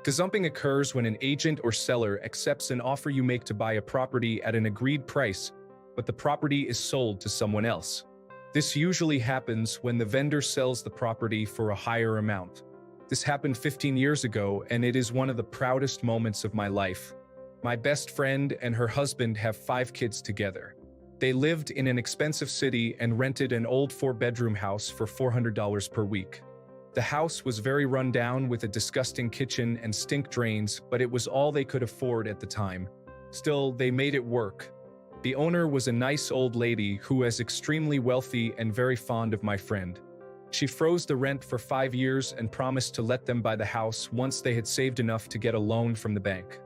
Gazumping occurs when an agent or seller accepts an offer you make to buy a property at an agreed price, but the property is sold to someone else. This usually happens when the vendor sells the property for a higher amount. This happened 15 years ago, and it is one of the proudest moments of my life. My best friend and her husband have 5 kids together. They lived in an expensive city and rented an old 4-bedroom house for $400 per week. The house was very run down with a disgusting kitchen and stink drains, but it was all they could afford at the time. Still, they made it work. The owner was a nice old lady who was extremely wealthy and very fond of my friend. She froze the rent for 5 years and promised to let them buy the house once they had saved enough to get a loan from the bank.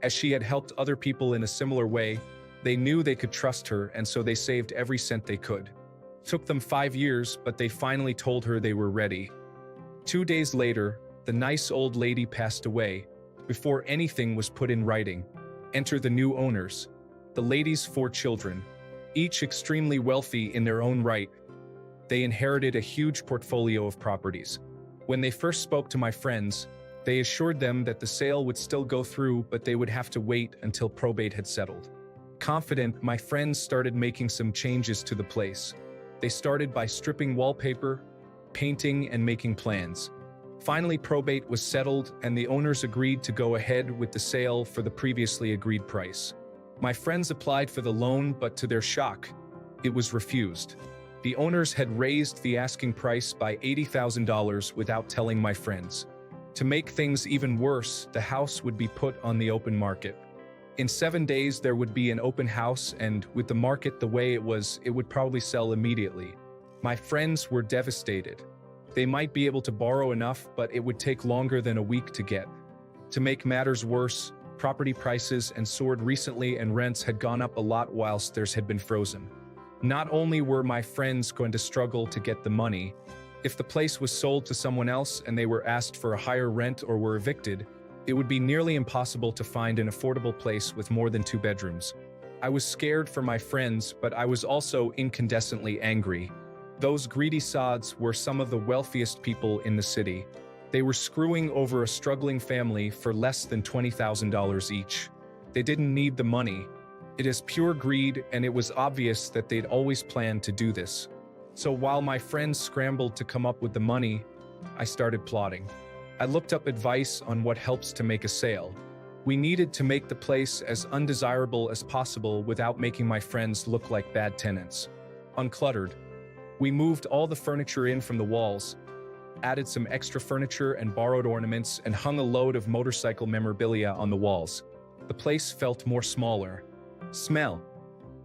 As she had helped other people in a similar way, they knew they could trust her, and so they saved every cent they could. It took them 5 years, but they finally told her they were ready. 2 days later, the nice old lady passed away. Before anything was put in writing, enter the new owners, the lady's 4 children, each extremely wealthy in their own right. They inherited a huge portfolio of properties. When they first spoke to my friends, they assured them that the sale would still go through, but they would have to wait until probate had settled. Confident, my friends started making some changes to the place. They started by stripping wallpaper, painting, and making plans. Finally, probate was settled, and the owners agreed to go ahead with the sale for the previously agreed price. My friends applied for the loan, but to their shock, it was refused. The owners had raised the asking price by $80,000 without telling my friends. To make things even worse, the house would be put on the open market. In 7 days, there would be an open house, and with the market the way it was, it would probably sell immediately. My friends were devastated. They might be able to borrow enough, but it would take longer than a week to get. To make matters worse, property prices and soared recently, and rents had gone up a lot whilst theirs had been frozen. Not only were my friends going to struggle to get the money, if the place was sold to someone else and they were asked for a higher rent or were evicted, it would be nearly impossible to find an affordable place with more than 2 bedrooms. I was scared for my friends, but I was also incandescently angry. Those greedy sods were some of the wealthiest people in the city. They were screwing over a struggling family for less than $20,000 each. They didn't need the money. It is pure greed, and it was obvious that they'd always planned to do this. So while my friends scrambled to come up with the money, I started plotting. I looked up advice on what helps to make a sale. We needed to make the place as undesirable as possible without making my friends look like bad tenants. Uncluttered. We moved all the furniture in from the walls, added some extra furniture and borrowed ornaments, and hung a load of motorcycle memorabilia on the walls. The place felt more smaller. Smell.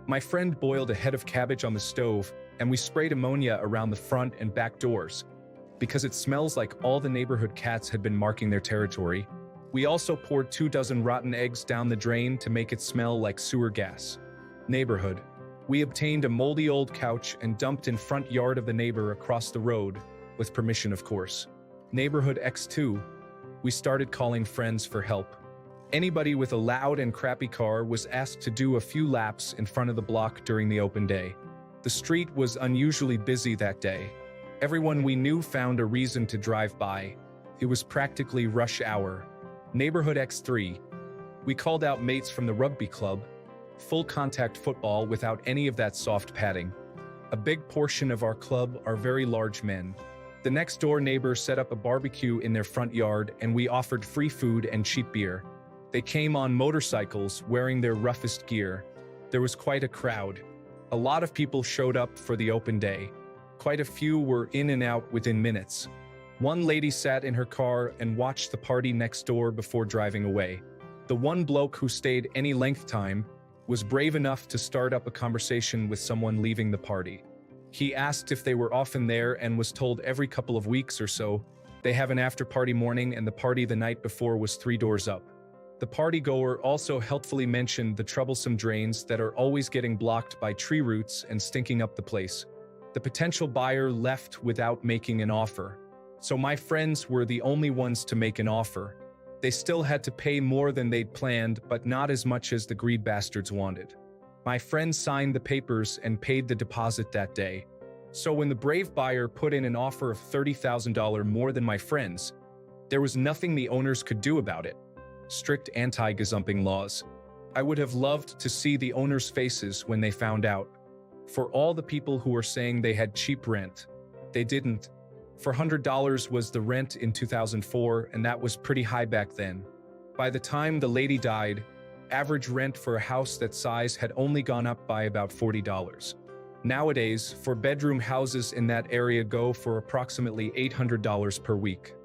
My friend boiled a head of cabbage on the stove, and we sprayed ammonia around the front and back doors. Because it smells like all the neighborhood cats had been marking their territory, we also poured 24 rotten eggs down the drain to make it smell like sewer gas. Neighborhood. We obtained a moldy old couch and dumped in front yard of the neighbor across the road, with permission of course. Neighborhood X2. We started calling friends for help. Anybody with a loud and crappy car was asked to do a few laps in front of the block during the open day. The street was unusually busy that day. Everyone we knew found a reason to drive by. It was practically rush hour. Neighborhood X3. We called out mates from the rugby club. Full contact football without any of that soft padding. A big portion of our club are very large men. The next door neighbor set up a barbecue in their front yard, and we offered free food and cheap beer. They came on motorcycles wearing their roughest gear. There was quite a crowd. A lot of people showed up for the open day. Quite a few were in and out within minutes. One lady sat in her car and watched the party next door before driving away. The one bloke who stayed any length time was brave enough to start up a conversation with someone leaving the party. He asked if they were often there and was told every couple of weeks or so. They have an after-party morning, and the party the night before was 3 doors up. The party-goer also helpfully mentioned the troublesome drains that are always getting blocked by tree roots and stinking up the place. The potential buyer left without making an offer. So my friends were the only ones to make an offer. They still had to pay more than they'd planned, but not as much as the greed bastards wanted. My friends signed the papers and paid the deposit that day. So when the brave buyer put in an offer of $30,000 more than my friends, There was nothing the owners could do about it. Strict anti-gazumping laws. I would have loved to see the owners' faces when they found out. For all the people who were saying they had cheap rent, they didn't. $400 was the rent in 2004, and that was pretty high back then. By the time the lady died, average rent for a house that size had only gone up by about $40. Nowadays, four-bedroom houses in that area go for approximately $800 per week.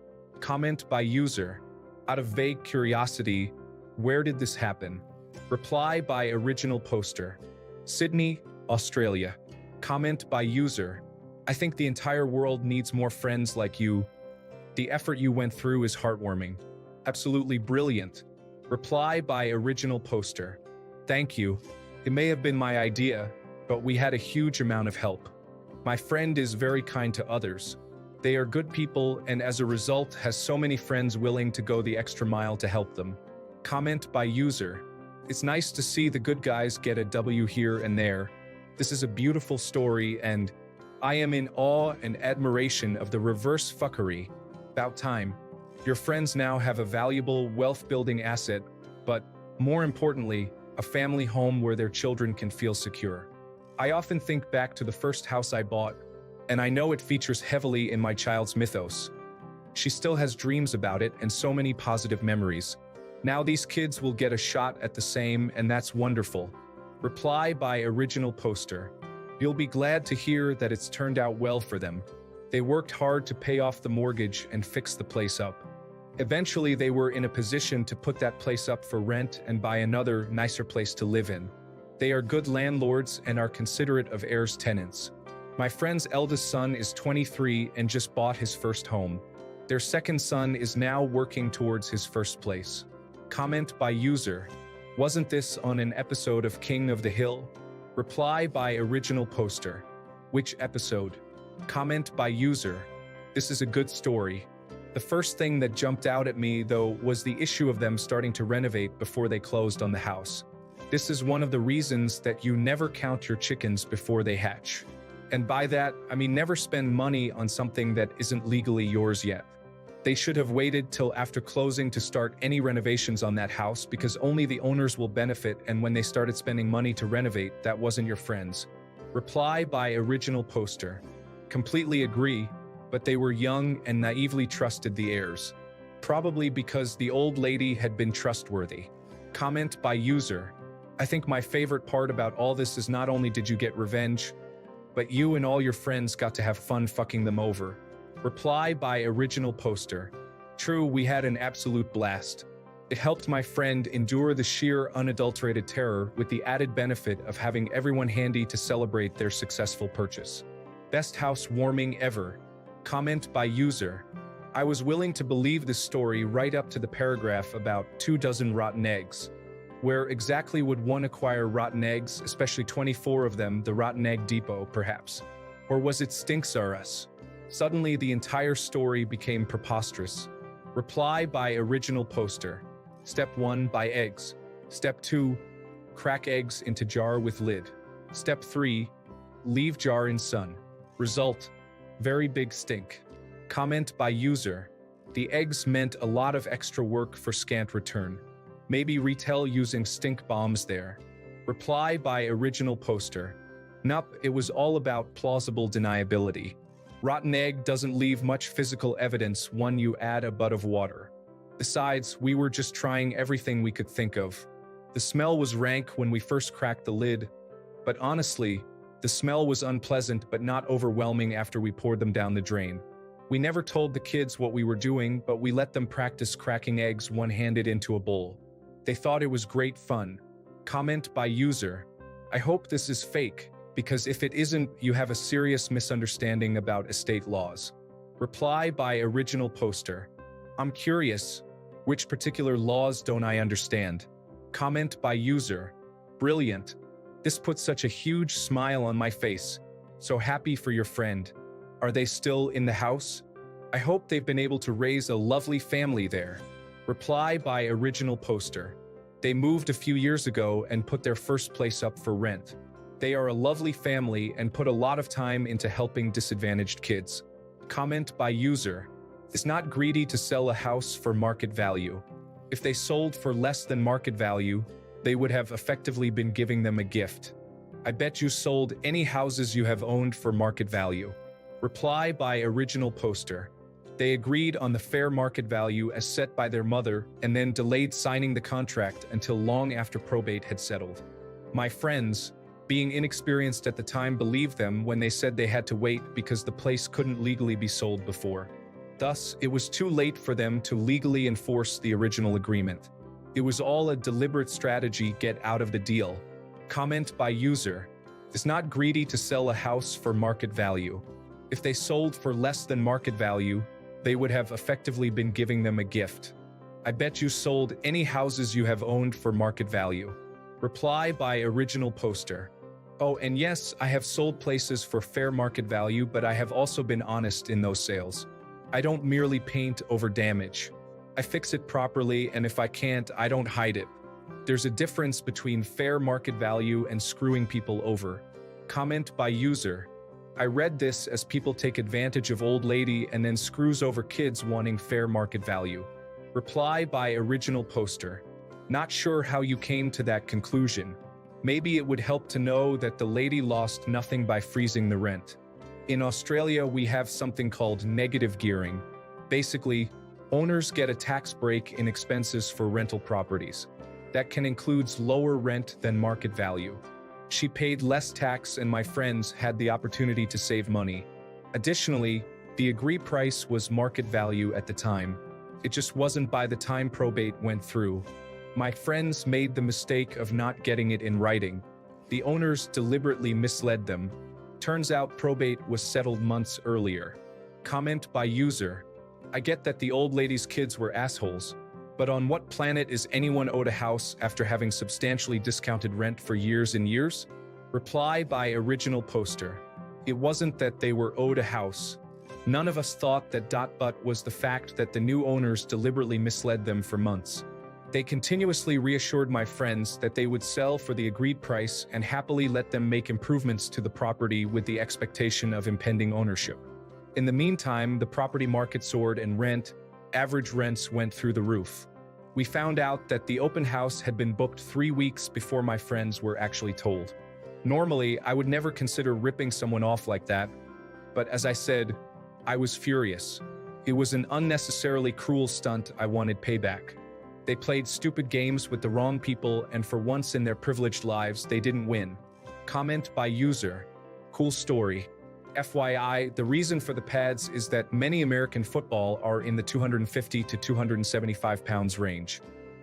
Comment by user. Out of vague curiosity, where did this happen? Reply by original poster. Sydney, Australia. Comment by user. I think the entire world needs more friends like you. The effort you went through is heartwarming. Absolutely brilliant. Reply by original poster. Thank you. It may have been my idea, but we had a huge amount of help. My friend is very kind to others. They are good people and as a result has so many friends willing to go the extra mile to help them. Comment by user. It's nice to see the good guys get a W here and there. This is a beautiful story and I am in awe and admiration of the reverse fuckery. About time. Your friends now have a valuable wealth-building asset, but more importantly, a family home where their children can feel secure. I often think back to the first house I bought, and I know it features heavily in my child's mythos. She still has dreams about it and so many positive memories. Now these kids will get a shot at the same, and that's wonderful. Reply by original poster. You'll be glad to hear that it's turned out well for them. They worked hard to pay off the mortgage and fix the place up. Eventually, they were in a position to put that place up for rent and buy another, nicer place to live in. They are good landlords and are considerate of heirs tenants. My friend's eldest son is 23 and just bought his first home. Their second son is now working towards his first place. Comment by user. Wasn't this on an episode of King of the Hill? Reply by original poster. Which episode? Comment by user. This is a good story. The first thing that jumped out at me, though, was the issue of them starting to renovate before they closed on the house. This is one of the reasons that you never count your chickens before they hatch. And by that, I mean never spend money on something that isn't legally yours yet. They should have waited till after closing to start any renovations on that house because only the owners will benefit, and when they started spending money to renovate, that wasn't your friends. Reply by original poster. Completely agree, but they were young and naively trusted the heirs. Probably because the old lady had been trustworthy. Comment by user. I think my favorite part about all this is not only did you get revenge, but you and all your friends got to have fun fucking them over. Reply by original poster. True, we had an absolute blast. It helped my friend endure the sheer unadulterated terror with the added benefit of having everyone handy to celebrate their successful purchase. Best housewarming ever. Comment by user. I was willing to believe this story right up to the paragraph about 24 rotten eggs. Where exactly would one acquire rotten eggs, especially 24 of them, the Rotten Egg Depot, perhaps? Or was it Stinks R Us? Suddenly, the entire story became preposterous. Reply by original poster. Step 1, buy eggs. Step 2, crack eggs into jar with lid. Step 3, leave jar in sun. Result, very big stink. Comment by user. The eggs meant a lot of extra work for scant return. Maybe retail using stink bombs there. Reply by original poster. Nope, it was all about plausible deniability. Rotten egg doesn't leave much physical evidence when you add a butt of water. Besides, we were just trying everything we could think of. The smell was rank when we first cracked the lid, but honestly, the smell was unpleasant but not overwhelming after we poured them down the drain. We never told the kids what we were doing, but we let them practice cracking eggs one-handed into a bowl. They thought it was great fun. Comment by user. I hope this is fake, because if it isn't, you have a serious misunderstanding about estate laws. Reply by original poster. I'm curious, which particular laws don't I understand? Comment by user. Brilliant. This puts such a huge smile on my face. So happy for your friend. Are they still in the house? I hope they've been able to raise a lovely family there. Reply by original poster. They moved a few years ago and put their first place up for rent. They are a lovely family and put a lot of time into helping disadvantaged kids. Comment by user. is not greedy to sell a house for market value. If they sold for less than market value, they would have effectively been giving them a gift. I bet you sold any houses you have owned for market value. Reply by original poster. They agreed on the fair market value as set by their mother and then delayed signing the contract until long after probate had settled. My friends, being inexperienced at the time, believed them when they said they had to wait because the place couldn't legally be sold before. Thus, it was too late for them to legally enforce the original agreement. It was all a deliberate strategy get out of the deal. Comment by user. Is not greedy to sell a house for market value. If they sold for less than market value, they would have effectively been giving them a gift. I bet you sold any houses you have owned for market value. Reply by original poster. Oh, and yes, I have sold places for fair market value, but I have also been honest in those sales. I don't merely paint over damage. I fix it properly, and if I can't, I don't hide it. There's a difference between fair market value and screwing people over. Comment by user. I read this as people take advantage of old lady and then screws over kids wanting fair market value. Reply by original poster. Not sure how you came to that conclusion. Maybe it would help to know that the lady lost nothing by freezing the rent. In Australia, we have something called negative gearing. Basically, owners get a tax break in expenses for rental properties. That can include lower rent than market value. She paid less tax and my friends had the opportunity to save money. Additionally, the agreed price was market value at the time. It just wasn't by the time probate went through. My friends made the mistake of not getting it in writing. The owners deliberately misled them. Turns out probate was settled months earlier. Comment by user. I get that the old lady's kids were assholes, but on what planet is anyone owed a house after having substantially discounted rent for years and years? Reply by original poster. It wasn't that they were owed a house. None of us thought that but was the fact that the new owners deliberately misled them for months. They continuously reassured my friends that they would sell for the agreed price and happily let them make improvements to the property with the expectation of impending ownership. In the meantime, the property market soared and average rents went through the roof. We found out that the open house had been booked 3 weeks before my friends were actually told. Normally, I would never consider ripping someone off like that, but as I said, I was furious. It was an unnecessarily cruel stunt. I wanted payback. They played stupid games with the wrong people, and for once in their privileged lives, they didn't win. Comment by user. Cool story. FYI, the reason for the pads is that many American football are in the 250 to 275 pounds range.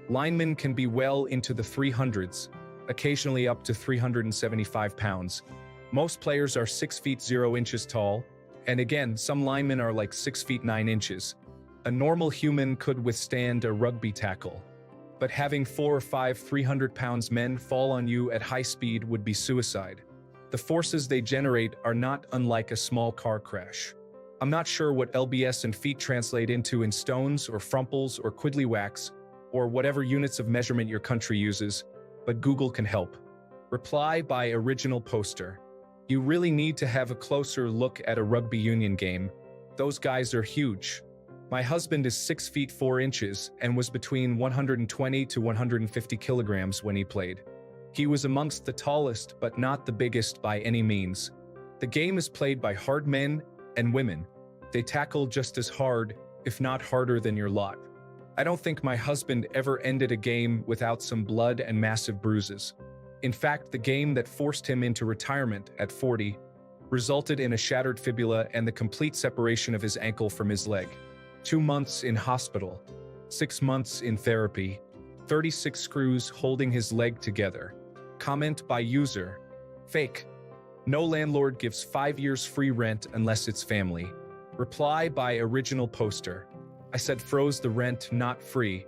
Linemen can be well into the 300s, occasionally up to 375 pounds. Most players are 6 feet 0 inches tall, and again, some linemen are like 6 feet 9 inches. A normal human could withstand a rugby tackle. But having 4 or 5 300-pound men fall on you at high speed would be suicide. The forces they generate are not unlike a small car crash. I'm not sure what lbs and feet translate into in stones or frumples or quiddlywhacks or whatever units of measurement your country uses, but Google can help. Reply by original poster. You really need to have a closer look at a rugby union game. Those guys are huge. My husband is 6 feet 4 inches and was between 120 to 150 kilograms when he played. He was amongst the tallest but not the biggest by any means. The game is played by hard men and women. They tackle just as hard, if not harder than your lot. I don't think my husband ever ended a game without some blood and massive bruises. In fact, the game that forced him into retirement at 40 resulted in a shattered fibula and the complete separation of his ankle from his leg. 2 months in hospital, 6 months in therapy, 36 screws holding his leg together. Comment by user. Fake. No landlord gives 5 years free rent unless it's family. Reply by original poster. I said froze the rent, not free.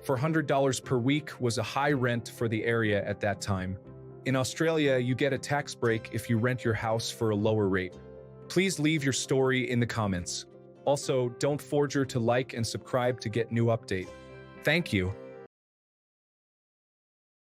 $400 per week was a high rent for the area at that time. In Australia, you get a tax break if you rent your house for a lower rate. Please leave your story in the comments. Also, don't forget to like and subscribe to get new update. Thank you.